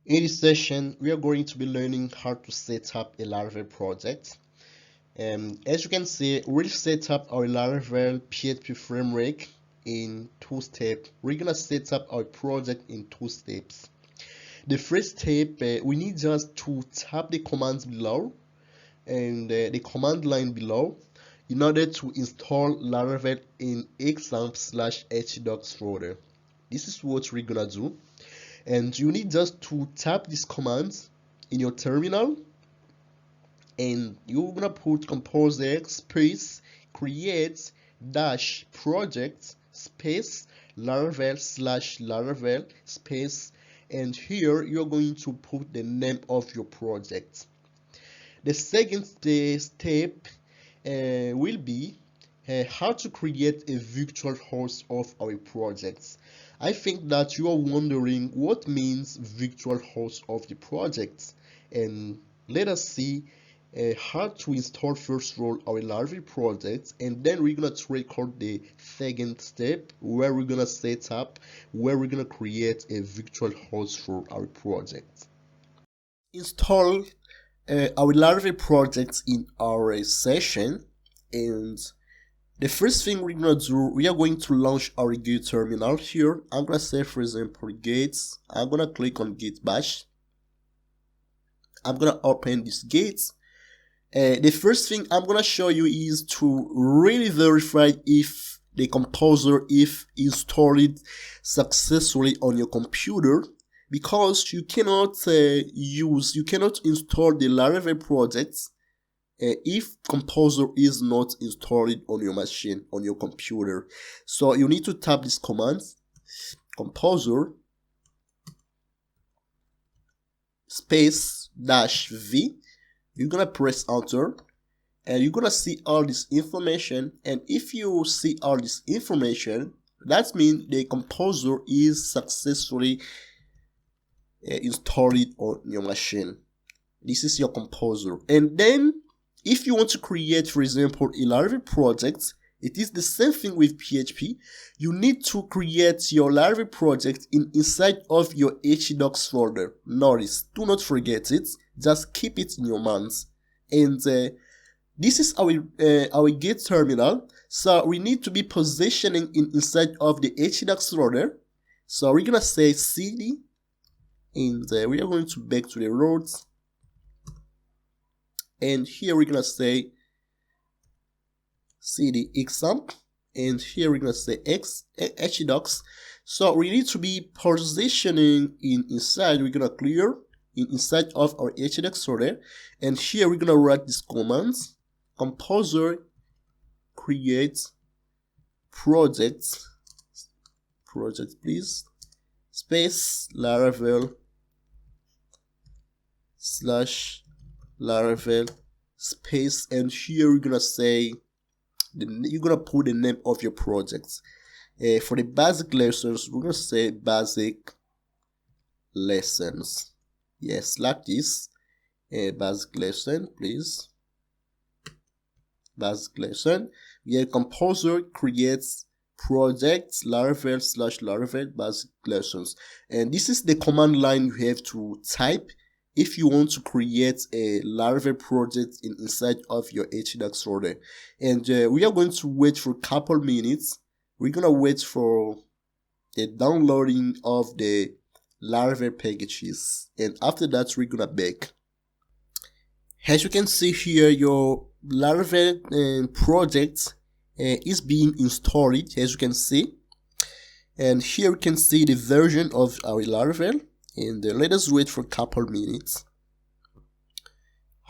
In this session, we are going to be learning how to set up a Laravel project. As you can see, we'll set up our Laravel PHP framework in 2 steps. We're gonna set up our project in 2 steps. The first step, we need just to tap the commands below and the command line below in order to install Laravel in example/htdocs folder. This is what we're gonna do, and you need just to tap these commands in your terminal, and you're gonna put composer space create dash project space Laravel/Laravel space, and here you're going to put the name of your project. The second step will be how to create a virtual host of our projects. I think that you are wondering what means virtual host of the project, and let us see how to install first of all our Laravel project, and then we're gonna record the second step where we're gonna create a virtual host for our project. Install our Laravel project in our session, and the first thing we're gonna do, we are going to launch our Git terminal here. I'm gonna say, for example, Git. I'm gonna click on Git bash. I'm gonna open this Git. The first thing I'm gonna show you is to really verify if the composer if installed successfully on your computer, because you cannot install the Laravel project if composer is not installed on your machine, on your computer. So you need to tap this command, composer space -v. You're gonna press enter, and you're gonna see all this information. And if you see all this information, that means the composer is successfully installed on your machine. This is your composer. And then if you want to create, for example, a Laravel project, it is the same thing with PHP. You need to create your Laravel project inside of your htdocs folder. Notice, do not forget it. Just keep it in your minds. And this is our Git terminal. So we need to be positioning inside of the htdocs folder. So we're gonna say cd, and we are going to back to the root. And here we're gonna say cd example, and here we're gonna say htdocs. So we need to be positioning inside. We're gonna clear inside of our htdocs folder, and here we're gonna write this command: composer create project please space Laravel /Laravel space, and here we're gonna say you're gonna put the name of your project. For the basic lessons, we're gonna say basic lessons. Yes, like this. Basic lesson, please. Basic lesson. Yeah, composer creates projects Laravel /Laravel basic lessons, and this is the command line you have to type if you want to create a Laravel project inside of your htdocs folder. And we are going to wait for a couple minutes. We're gonna wait for the downloading of the Laravel packages, and after that we're gonna bake. As you can see here, your Laravel project is being installed, as you can see, and here you can see the version of our Laravel, and let us wait for a couple minutes.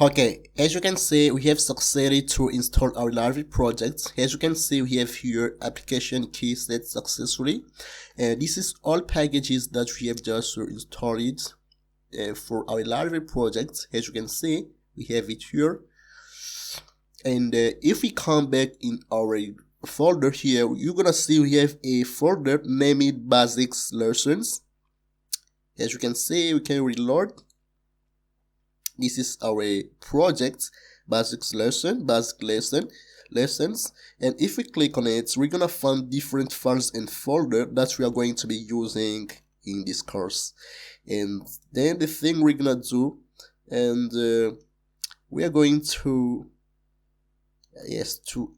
Okay, as you can see, we have succeeded to install our Laravel project. As you can see, we have here application key set successfully, and this is all packages that we have just installed for our Laravel project. As you can see, we have it here. And if we come back in our folder here, you're gonna see we have a folder named basics lessons. As you can see, we can reload. This is our project basics lessons, and if we click on it, we're gonna find different files and folder that we are going to be using in this course. And then the thing we're gonna do, and we are going to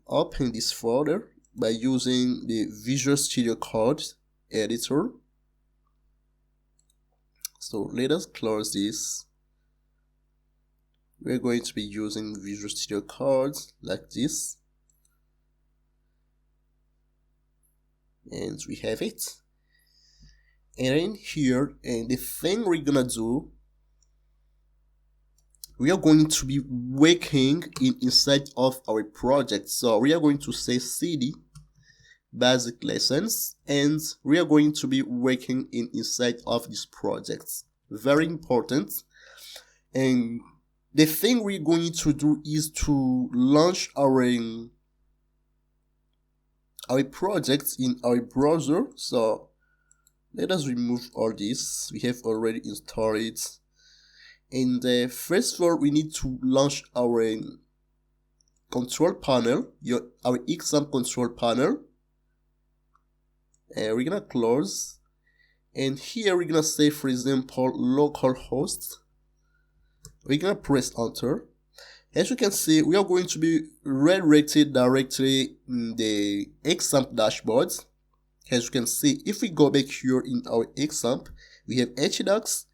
open this folder by using the Visual Studio Code editor. So let us close this. We're going to be using Visual Studio Code like this, and we have it. And in here, and the thing we're gonna do, we are going to be working inside of our project. So we are going to say cd basic lessons, and we are going to be working inside of this project. Very important. And the thing we're going to do is to launch our project in our browser. So let us remove all this. We have already installed it. And first of all, we need to launch our control panel, our exam control panel. We're gonna close, and here we're gonna say, for example, localhost. We're gonna press enter. As you can see, we are going to be redirected directly in the exam dashboard. As you can see, if we go back here in our exam, we have htdocs.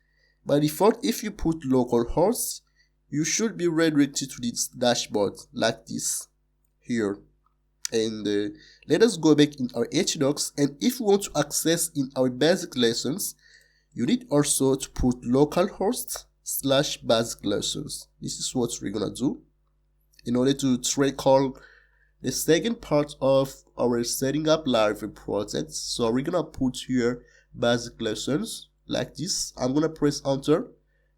By default, if you put localhost, you should be redirected to this dashboard like this here. And let us go back in our htdocs, and if we want to access in our basic lessons, you need also to put localhost / basic lessons. This is what we're gonna do in order to recall the second part of our setting up Laravel project. So we're gonna put here basic lessons like this. I'm gonna press enter.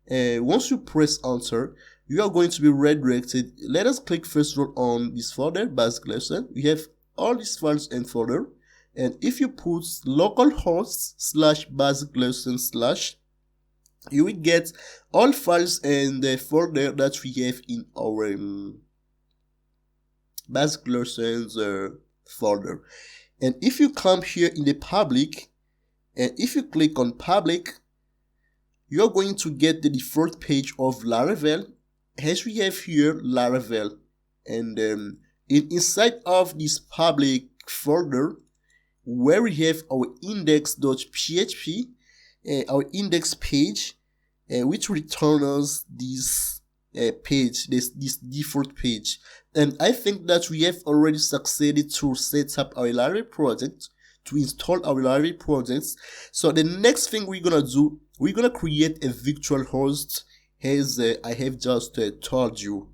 Once you press enter, you are going to be redirected. Let us click first of all on this folder, basic lesson. We have all these files and folder, and if you put localhost / basic lesson / you will get all files and the folder that we have in our basic lessons folder. And if you come here in the public, and if you click on public, you're going to get the default page of Laravel. As we have here Laravel, and inside of this public folder, where we have our index.php, our index page, which returns this page, this default page. And I think that we have already succeeded to set up our Laravel project, to install our Laravel projects. So the next thing we're gonna do, we're gonna create a virtual host, as I have just told you,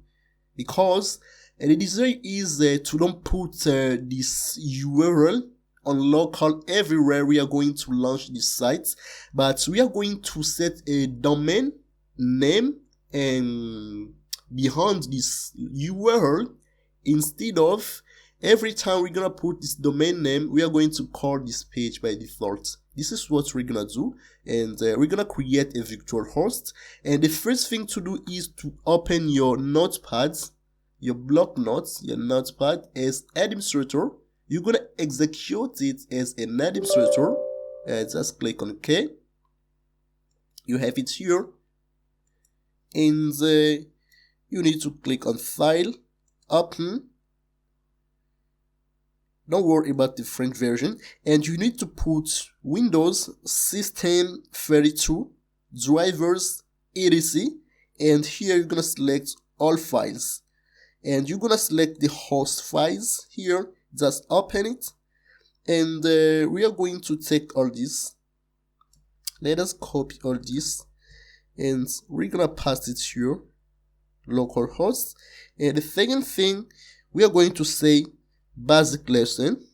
because the desire is to don't put this URL on local everywhere we are going to launch this site, but we are going to set a domain name and behind this URL. Instead of every time we're gonna put this domain name, we are going to call this page by default. This is what we're gonna do, and we're gonna create a virtual host. And the first thing to do is to open your notepad, your block notes, your notepad as administrator. You're gonna execute it as an administrator. Just click on OK. You have it here, and you need to click on File, Open. Don't worry about the French version, and you need to put Windows System 32 drivers etc. And here you're gonna select all files, and you're gonna select the host files here. Just open it, and we are going to take all this. Let us copy all this, and we're gonna paste it here, localhost. And the second thing, we are going to say basic lessons.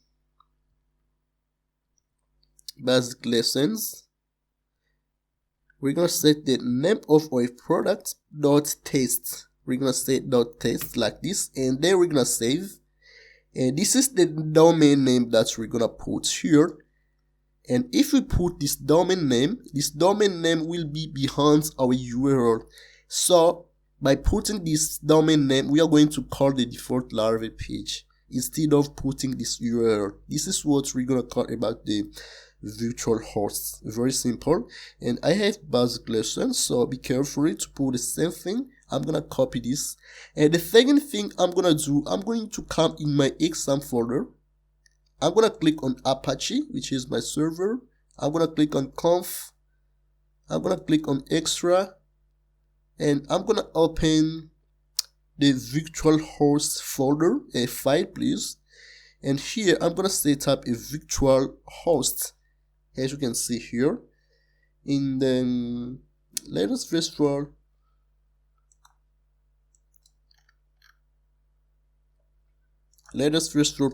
We're gonna set the name of our product .test. We're gonna say .test like this, and then we're gonna save. And this is the domain name that we're gonna put here. And if we put this domain name will be behind our URL. So by putting this domain name, we are going to call the default Laravel page. instead of putting this URL. This is what we're gonna talk about the virtual hosts. Very simple. And I have basic lessons, so be careful to put the same thing. I'm gonna copy this, and the second thing I'm gonna do, I'm going to come in my exam folder. I'm gonna click on Apache, which is my server. I'm gonna click on conf. I'm gonna click on extra, and I'm gonna open the virtual host folder, a file please. And here I'm gonna set up a virtual host, as you can see here. In the latest virtual,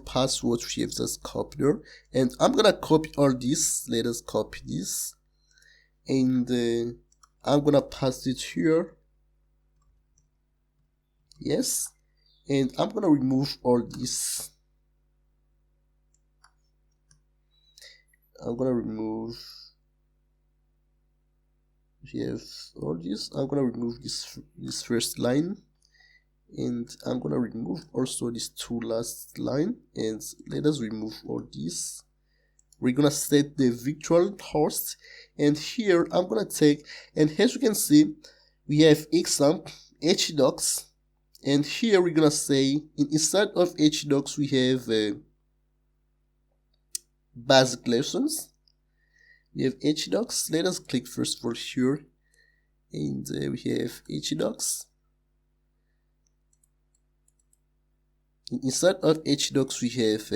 password we have just copied there, and I'm gonna copy all this. Let us copy this, and I'm gonna paste it here. Yes, and I'm gonna remove all this. I'm gonna remove, we have all this. I'm gonna remove this first line, and I'm gonna remove also these two last line, and let us remove all this. We're gonna set the virtual host, and here I'm gonna take, and as you can see, we have exam htdocs, and here we're gonna say inside of htdocs we have basic lessons. We have htdocs. Let us click first for here, and we have htdocs. Inside of htdocs we have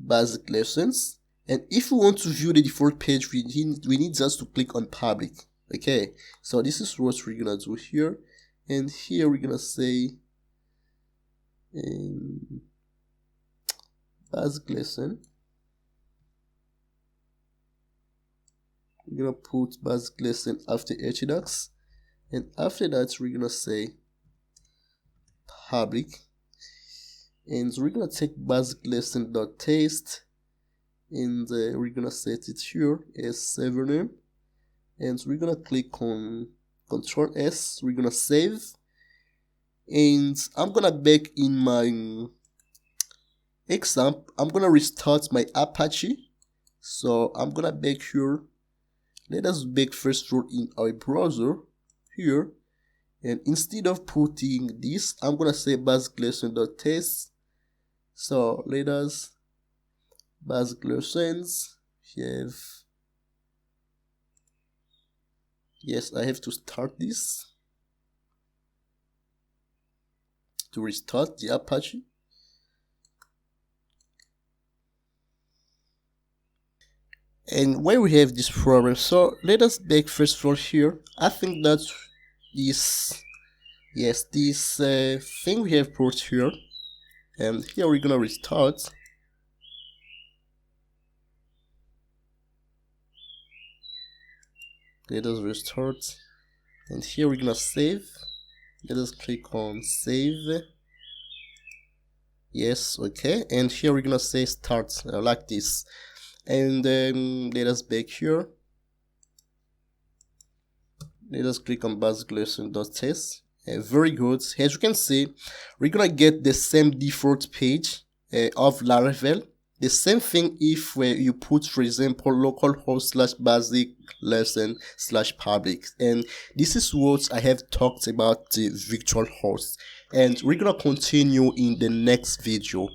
basic lessons, and if we want to view the default page, we need just to click on public. Okay, so this is what we're gonna do here, and here we're gonna say basic lesson. We're gonna put basic lesson after htdocs, and after that we're gonna say public, and we're gonna take basic lesson.taste, and we're gonna set it here as server name, and we're gonna click on Ctrl S. We're gonna save, and I'm gonna back in my exam. I'm gonna restart my Apache, so I'm gonna back here. Let us back first in our browser here, and instead of putting this, I'm gonna say basic lesson.test. So let us basic lessons have, yes, I have to start this to restart the Apache. And why we have this problem, so let us back first of all here. I think that this, yes, this thing we have put here, and here we're gonna restart. Let us restart, and here we're gonna save. Let us click on save. Yes, okay, and here we're gonna say start like this, and then let us back here. Let us click on basic lesson.test. Very good. As you can see, we're gonna get the same default page of Laravel. The same thing if you put, for example, localhost/basic lesson/public, and this is what I have talked about the virtual host, and we're gonna continue in the next video.